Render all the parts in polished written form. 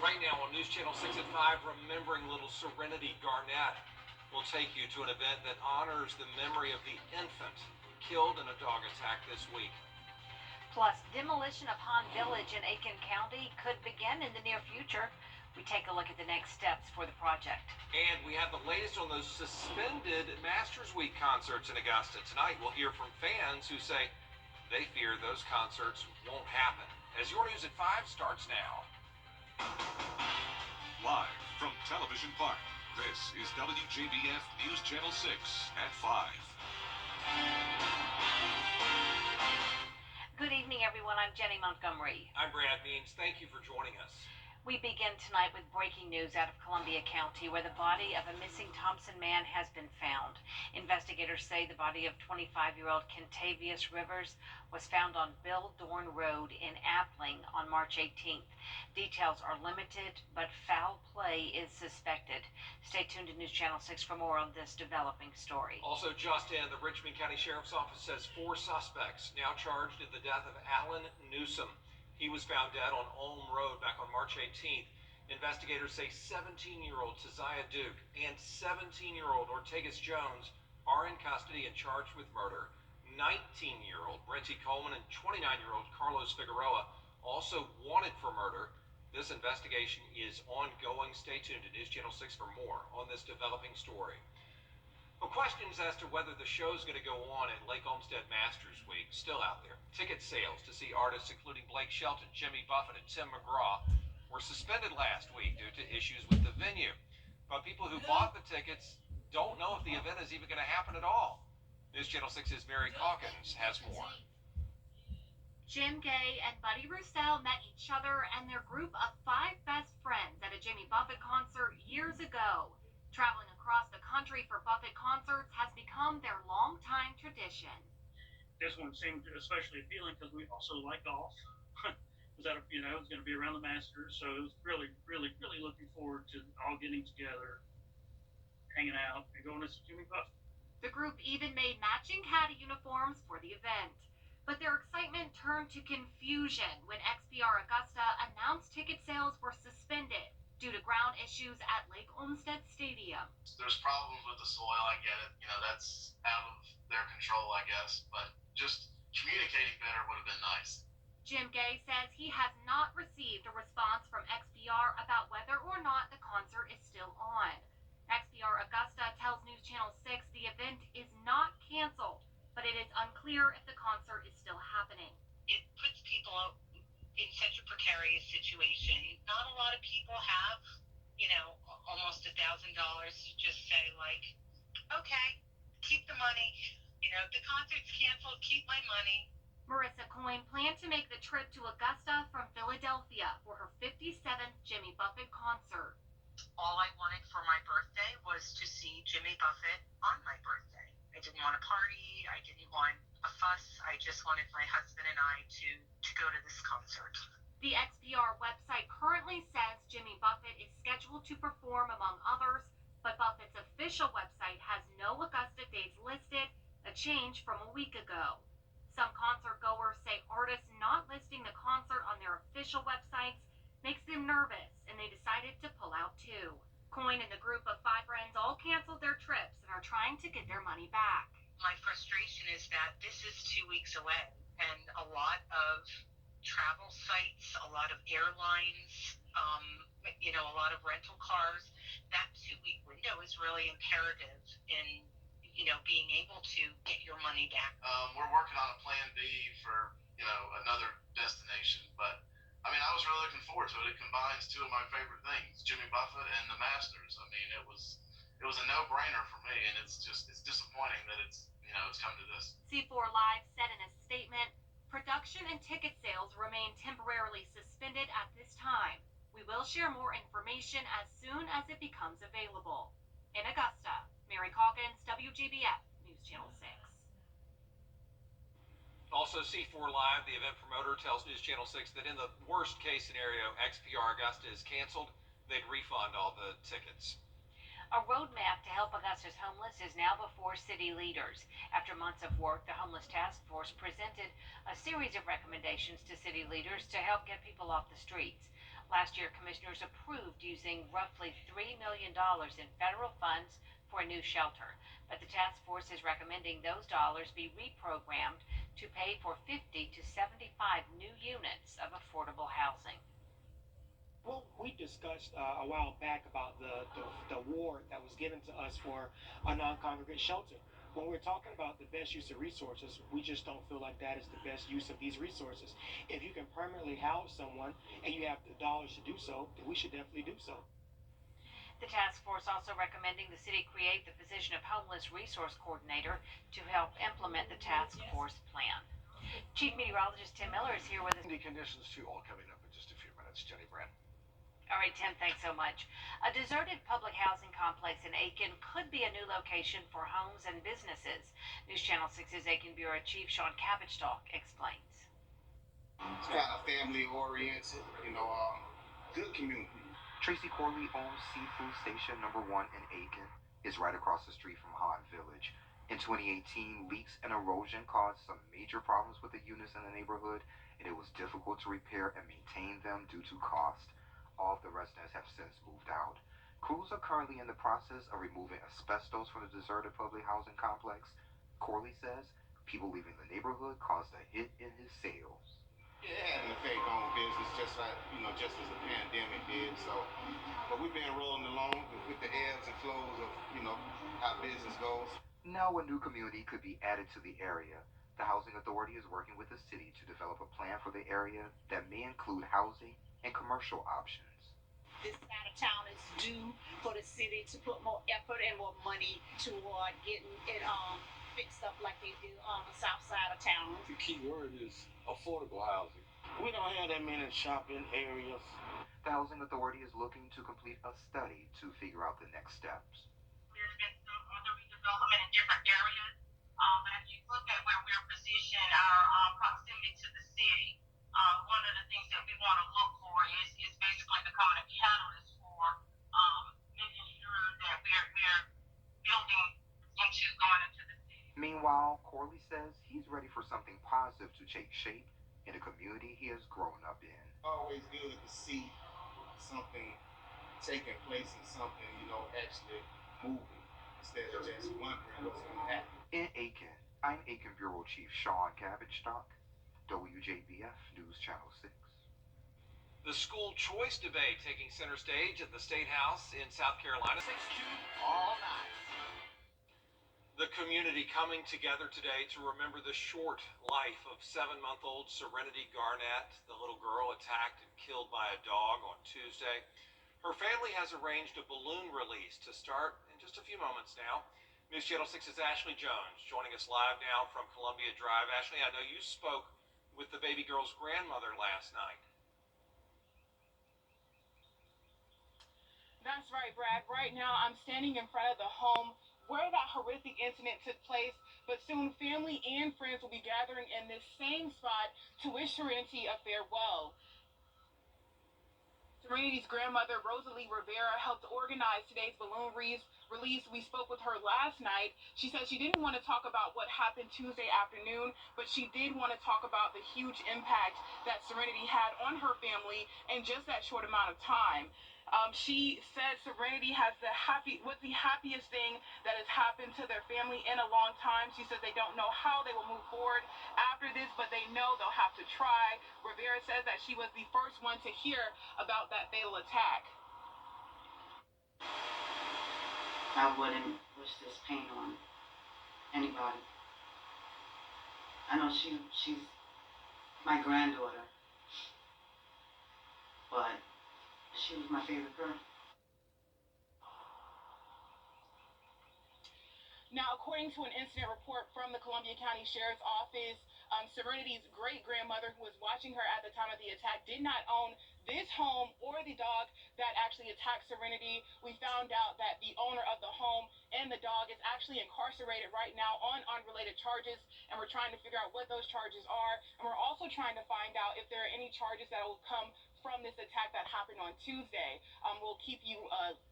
Right now on News Channel 6 at 5, remembering little Serenity Garnet. We'll take you to an event that honors the memory of the infant killed in a dog attack this week. Plus, demolition of Han Village in Aiken County could begin in the near future. We take a look at the next steps for the project. And we have the latest on those suspended Masters Week concerts in Augusta. Tonight we'll hear from fans who say they fear those concerts won't happen. As Your News at 5 starts now. Live from Television Park, this is WJBF News Channel 6 at 5. Good evening, everyone. I'm Jenny Montgomery. I'm Brad Means. Thank you for joining us. We begin tonight with breaking news out of Columbia County, where the body of a missing Thompson man has been found. Investigators say the body of 25-year-old Kentavious Rivers was found on Bill Dorn Road in Appling on March 18th. Details are limited, but foul play is suspected. Stay tuned to News Channel 6 for more on this developing story. Also just in, the Richmond County Sheriff's Office says 4 suspects now charged in the death of Alan Newsom. He was found dead on Ulm Road back on March 18th. Investigators say 17-year-old Taziah Duke and 17-year-old Ortegas Jones are in custody and charged with murder. 19-year-old Brenty Coleman and 29-year-old Carlos Figueroa also wanted for murder. This investigation is ongoing. Stay tuned to News Channel 6 for more on this developing story. Well, questions as to whether the show is going to go on at Lake Olmsted Masters Week still out there. Ticket sales to see artists including Blake Shelton, Jimmy Buffett, and Tim McGraw were suspended last week due to issues with the venue. But people who bought the tickets don't know if the event is even going to happen at all. News Channel 6's Mary Calkins has more. Jim Gay and Buddy Roussel met each other and their group of 5 best friends at a Jimmy Buffett concert years ago. Traveling across the country for Buffett concerts has become their longtime tradition. This one seemed especially appealing because we also like golf. Was that it was going to be around the Masters, so it was really looking forward to all getting together, hanging out, and going to see Jimmy Buffett. The group even made matching caddy uniforms for the event. But their excitement turned to confusion when XPR Augusta announced ticket sales were suspended due to ground issues at Lake Olmsted Stadium. There's problems with the soil, I get it. That's out of their control, I guess. But just communicating better would have been nice. Jim Gay says he has not received a response from XPR about whether or not the concert is still on. XPR Augusta tells News Channel 6 the event is not canceled, but it is unclear if the concert is still happening. It puts people in such a precarious situation. Not a lot of people have, almost $1,000 to just say, okay, keep the money. If the concert's canceled, keep my money. Marissa Coyne planned to make the trip to Augusta from Philadelphia for her 57th Jimmy Buffett concert. All I wanted for my birthday was to see Jimmy Buffett on my birthday. I didn't want a party. I didn't want a fuss. I just wanted my husband and I to go to this concert. The XPR website currently says Jimmy Buffett is scheduled to perform among others, but Buffett's official website has no Augusta dates listed, a change from a week ago. Some concert goers say artists not listing the concert on their official websites makes them nervous, and they decided to pull out too. Coyne and the group of 5 friends all canceled their trips and are trying to get their money back. My frustration is that this is 2 weeks away, and a lot of travel sites, a lot of airlines, a lot of rental cars, that 2-week window is really imperative in, being able to get your money back. We're working on a plan B for, another destination, but I was really looking forward to it. It combines 2 of my favorite things, Jimmy Buffett and the Masters. It was a no-brainer for me, and it's disappointing that it's come to this. C4 Live said in a statement, production and ticket sales remain temporarily suspended at this time. We will share more information as soon as it becomes available. In Augusta, Mary Calkins, WJBF News Channel 6. Also, C4 Live, the event promoter, tells News Channel 6 that in the worst case scenario, XPR Augusta is canceled, they'd refund all the tickets. A roadmap to help Augusta's homeless is now before city leaders. After months of work, the Homeless Task Force presented a series of recommendations to city leaders to help get people off the streets. Last year, commissioners approved using roughly $3 million in federal funds for a new shelter, but the task force is recommending those dollars be reprogrammed to pay for 50 to 75 new units of affordable housing. Well, we discussed a while back about the award that was given to us for a non-congregate shelter. When we're talking about the best use of resources, we just don't feel like that is the best use of these resources. If you can permanently house someone and you have the dollars to do so, then we should definitely do so. The task force also recommending the city create the position of homeless resource coordinator to help implement the task force plan. Chief Meteorologist Tim Miller is here with us. The conditions too all coming up in just a few minutes. Jenny Brand. All right, Tim, thanks so much. A deserted public housing complex in Aiken could be a new location for homes and businesses. News Channel 6's Aiken Bureau Chief Sean Cabbage-Talk explains. It's kind of family-oriented, good community. Tracy Corley owns Seafood Station No. 1 in Aiken. It's right across the street from Hahn Village. In 2018, leaks and erosion caused some major problems with the units in the neighborhood, and it was difficult to repair and maintain them due to cost. All of the residents have since moved out. Crews are currently in the process of removing asbestos from the deserted public housing complex. Corley says people leaving the neighborhood caused a hit in his sales. It had an effect on business, just like, just as the pandemic did. So, but we've been rolling along with the ebbs and flows of, how business goes. Now a new community could be added to the area. The Housing Authority is working with the city to develop a plan for the area that may include housing and commercial options. This side of town is due for the city to put more effort and more money toward getting it fixed up like they do on the south side of town. The key word is affordable housing. We don't have that many shopping areas. The Housing Authority is looking to complete a study to figure out the next steps. There's been some other redevelopment in different areas. But if you look at where we're positioned, our proximity to the city, one of the things that we want to look for is basically becoming a catalyst for making sure that we're building going into the city. Meanwhile, Corley says he's ready for something positive to take shape in a community he has grown up in. Always good to see something taking place and something, actually moving instead of just wondering what's going to happen. In Aiken, I'm Aiken Bureau Chief Sean Cabbage-Talk, WJBF News Channel 6. The school choice debate taking center stage at the State House in South Carolina. 6-2 all night. The community coming together today to remember the short life of 7-month-old Serenity Garnet, the little girl attacked and killed by a dog on Tuesday. Her family has arranged a balloon release to start in just a few moments now. News Channel 6's Ashley Jones joining us live now from Columbia Drive. Ashley, I know you spoke with the baby girl's grandmother last night. That's right, Brad. Right now, I'm standing in front of the home where that horrific incident took place, but soon family and friends will be gathering in this same spot to wish Serenity a farewell. Serenity's grandmother, Rosalie Rivera, helped organize today's balloon release. We spoke with her last night. She said she didn't want to talk about what happened Tuesday afternoon, but she did want to talk about the huge impact that Serenity had on her family in just that short amount of time. She said Serenity was the happiest thing that has happened to their family in a long time. She said they don't know how they will move forward after this, but they know they'll have to try. Rivera says that she was the first one to hear about that fatal attack. I wouldn't wish this pain on anybody. I know she's my granddaughter, but she was my favorite girl. Now, according to an incident report from the Columbia County Sheriff's Office, Serenity's great-grandmother, who was watching her at the time of the attack, did not own this home or the dog that actually attacked Serenity. We found out that the owner of the home and the dog is actually incarcerated right now on unrelated charges, and we're trying to figure out what those charges are. And we're also trying to find out if there are any charges that will come from this attack that happened on Tuesday. We'll keep you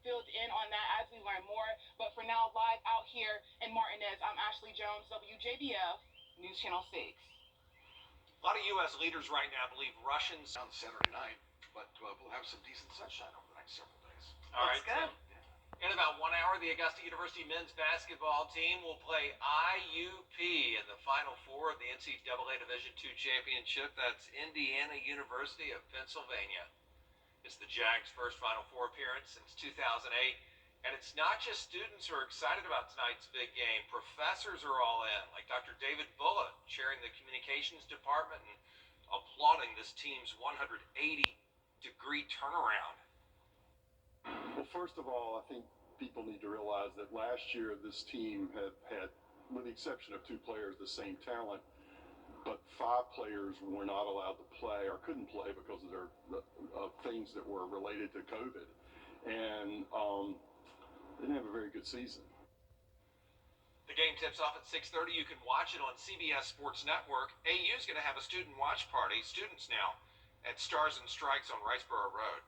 filled in on that as we learn more. But for now, live out here in Martinez, I'm Ashley Jones, WJBF News Channel 6. A lot of U.S. leaders right now believe Russians. On Saturday night, but we'll have some decent sunshine over the next several days. All right, good. In about 1 hour, the Augusta University men's basketball team will play IUP in the Final Four of the NCAA Division II Championship. That's Indiana University of Pennsylvania. It's the Jags' first Final Four appearance since 2008. And it's not just students who are excited about tonight's big game. Professors are all in, like Dr. David Bullitt, chairing the communications department and applauding this team's 180-degree turnaround. Well, first of all, I think people need to realize that last year this team had, with the exception of 2 players, the same talent, but 5 players were not allowed to play or couldn't play because of their things that were related to COVID. And they didn't have a very good season. The game tips off at 6:30. You can watch it on CBS Sports Network. AU is going to have a student watch party, students now, at Stars and Strikes on Riceboro Road.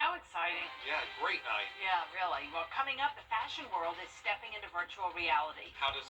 How exciting. Yeah, great night. Yeah, really. Well, coming up, the fashion world is stepping into virtual reality. How does